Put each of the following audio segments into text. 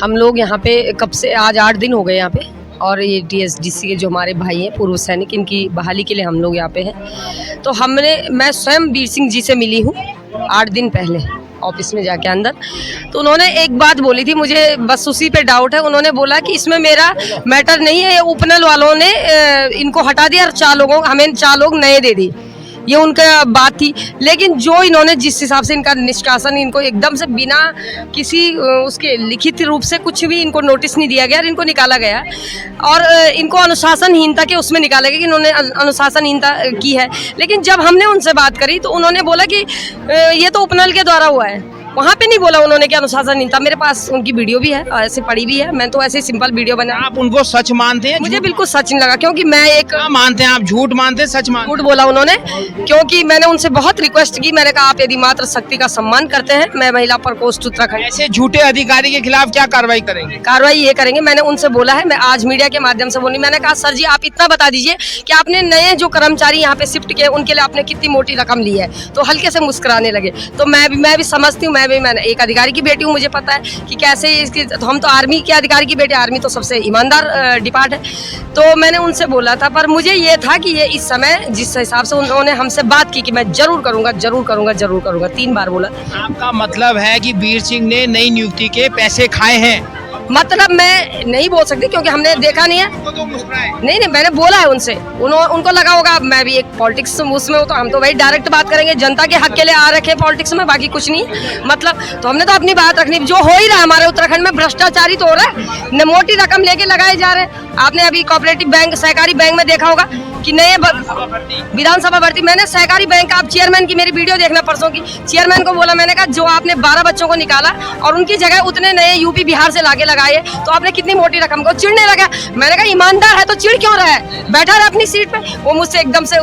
हम लोग यहाँ पे कब से, आज 8 दिन हो गए यहाँ पे, और ये TSDC के जो हमारे भाई हैं पूर्व सैनिक, इनकी बहाली के लिए हम लोग यहाँ पे हैं। तो मैं स्वयं वीर सिंह जी से मिली हूँ 8 दिन पहले ऑफिस में जाके अंदर। तो उन्होंने एक बात बोली थी, मुझे बस उसी पे डाउट है। उन्होंने बोला कि इसमें मेरा मैटर नहीं है, ये उपनल वालों ने इनको हटा दिया और हमें 4 लोग नए दे दिए, ये उनका बात थी। लेकिन जो इन्होंने जिस हिसाब से इनका निष्कासन, इनको एकदम से बिना किसी उसके लिखित रूप से कुछ भी इनको नोटिस नहीं दिया गया और इनको निकाला गया, और इनको अनुशासनहीनता के उसमें निकाला गया कि इन्होंने अनुशासनहीनता की है। लेकिन जब हमने उनसे बात करी तो उन्होंने बोला कि ये तो उपनल के द्वारा हुआ है, वहाँ पे नहीं बोला उन्होंने कि अनुशासनहीनता। मेरे पास उनकी वीडियो भी है, ऐसे पड़ी भी है, मैं तो ऐसे सिंपल वीडियो बना। आप उनको सच मानते हैं? मुझे बिल्कुल सच नहीं लगा, क्योंकि मैं एक मानते हैं आप, झूठ मानते हैं सच मानते? झूठ बोला उन्होंने, क्योंकि मैंने उनसे बहुत रिक्वेस्ट की। मैंने कहा आप यदि मात्र शक्ति का सम्मान करते हैं, मैं महिला प्रकोष्ठ उत्तराखंड ऐसे झूठे अधिकारी के खिलाफ क्या कार्रवाई करेंगे? कार्रवाई ये करेंगे, मैंने उनसे बोला है। मैं आज मीडिया के माध्यम से बोली, मैंने कहा सर जी आप इतना बता दीजिए कि आपने नए जो कर्मचारी यहाँ पे शिफ्ट किए उनके लिए आपने कितनी मोटी रकम ली है। तो हल्के से मुस्कुराने लगे। तो मैं भी समझती हूँ, मैंने एक अधिकारी की बेटी हूँ, मुझे पता है कि कैसे इसकी, तो हम तो आर्मी के अधिकारी की बेटी, आर्मी तो सबसे ईमानदार डिपार्ट है। तो मैंने उनसे बोला था, पर मुझे ये था कि ये इस समय जिस हिसाब से उन्होंने हमसे बात की कि मैं जरूर करूंगा, 3 बार बोला। आपका मतलब है कि वीर सिंह ने नई नियुक्ति के पैसे खाए हैं? मतलब मैं नहीं बोल सकती क्योंकि हमने देखा नहीं है। नहीं, मैंने बोला है उनसे, उनको लगा होगा मैं भी एक पॉलिटिक्स उसमें हो, तो हम तो भाई डायरेक्ट बात करेंगे, जनता के हक के लिए आ रखे पॉलिटिक्स में, बाकी कुछ नहीं। मतलब तो हमने तो अपनी बात रखनी, जो हो ही रहा है हमारे उत्तराखंड में, भ्रष्टाचारी तो हो रहा है, मोटी रकम लेके लगाए जा रहे हैं। आपने अभी कोऑपरेटिव बैंक, सहकारी बैंक में देखा होगा कि नए विधानसभा भर्ती, मैंने सहकारी बैंक का, आप चेयरमैन की मेरी वीडियो देखना परसों की, चेयरमैन को बोला, मैंने कहा जो आपने 12 बच्चों को निकाला और उनकी जगह उतने नए यूपी बिहार से लाके लगाए, तो आपने कितनी मोटी रकम को। चिढ़ने लगा। मैंने कहा ईमानदार है तो चिढ़ क्यों रहा है, बैठा रहा अपनी सीट पे। वो मुझसे एकदम से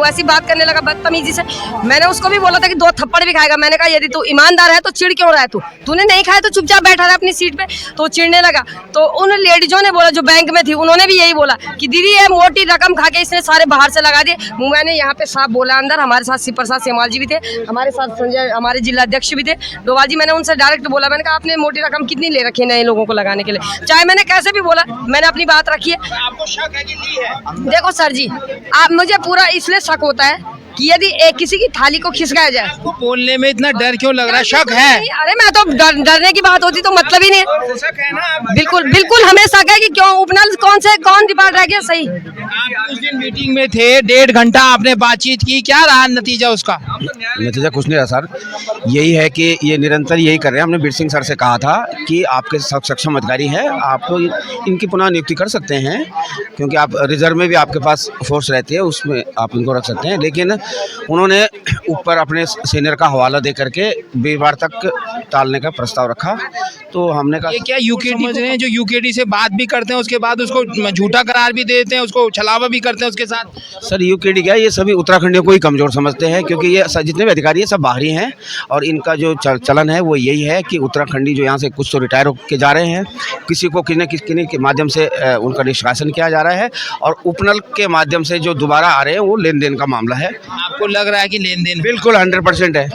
ऐसी बात करने लगा बदतमीजी से। मैंने उसको भी बोला था कि 2 थप्पड़ भी खाएगा। मैंने कहा यदि तू ईमानदार है तो चिढ़ क्यों रहा है, तूने नहीं खाया तो चुपचाप बैठा रहा अपनी सीट पे। तो चिढ़ने लगा। तो उन लेडीजों ने बोला, जो बैंक में थी, उन्होंने भी यही बोला कि दीदी ये मोटी रकम खा के इसने सारे बाहर से लगा दिए। मैंने यहाँ पे साफ बोला अंदर, हमारे साथ शिव प्रसाद सेमाल जी भी थे, हमारे साथ संजय हमारे जिला अध्यक्ष भी थे, डोभाल जी। मैंने उनसे डायरेक्ट बोला, मैंने कहा आपने मोटी रकम कितनी ले रखी है नए लोगों को लगाने के लिए, चाहे मैंने कैसे भी बोला, मैंने अपनी बात रखी है। आपको शक है कि ली है? देखो सर जी, आप मुझे पूरा इसलिए शक होता है कि यदि किसी की थाली को खिसकाया जाए। आपको बोलने में इतना डर क्यों लग रहा है? शक है? अरे मैं तो डरने की बात होती तो मतलब ही नहीं है। शक है ना? बिल्कुल हमें शक है कि क्यों उपनल कौन डिपार्ट रह गया। सही, आप उस दिन मीटिंग में थे, 1.5 घंटा आपने बातचीत की, क्या रहा नतीजा उसका? नतीजा कुछ नहीं रहा सर, यही है कि ये निरंतर यही कर रहे हैं। हमने वीर सिंह सर से कहा था कि आपके सक्षम अधिकारी है, आप तो इनकी पुनः नियुक्ति कर सकते हैं, क्योंकि आप रिजर्व में भी आपके पास फोर्स रहती है, उसमें आप इनको रख सकते हैं। लेकिन उन्होंने ऊपर अपने सीनियर का हवाला दे करके वीरवार तक टालने का प्रस्ताव रखा। तो हमने कहा ये क्या यूकेडी समझ रहे हैं, जो यूकेडी से बात भी करते हैं, उसके बाद उसको झूठा करार भी देते हैं, उसको छलावा भी करते हैं उसके साथ? सर यूकेडी क्या, ये सभी उत्तराखंडियों को ही कमज़ोर समझते हैं, क्योंकि ये जितने भी अधिकारी हैं सब बाहरी हैं, और इनका जो चलन है वो यही है कि उत्तराखंडी जो यहाँ से कुछ तो रिटायर होकर जा रहे हैं, किसी को किसी के माध्यम से उनका निष्कासन किया जा रहा है, और उपनल के माध्यम से जो दोबारा आ रहे हैं वो लेन देन का मामला है। आपको लग रहा है कि लेन देन? बिल्कुल 100% है।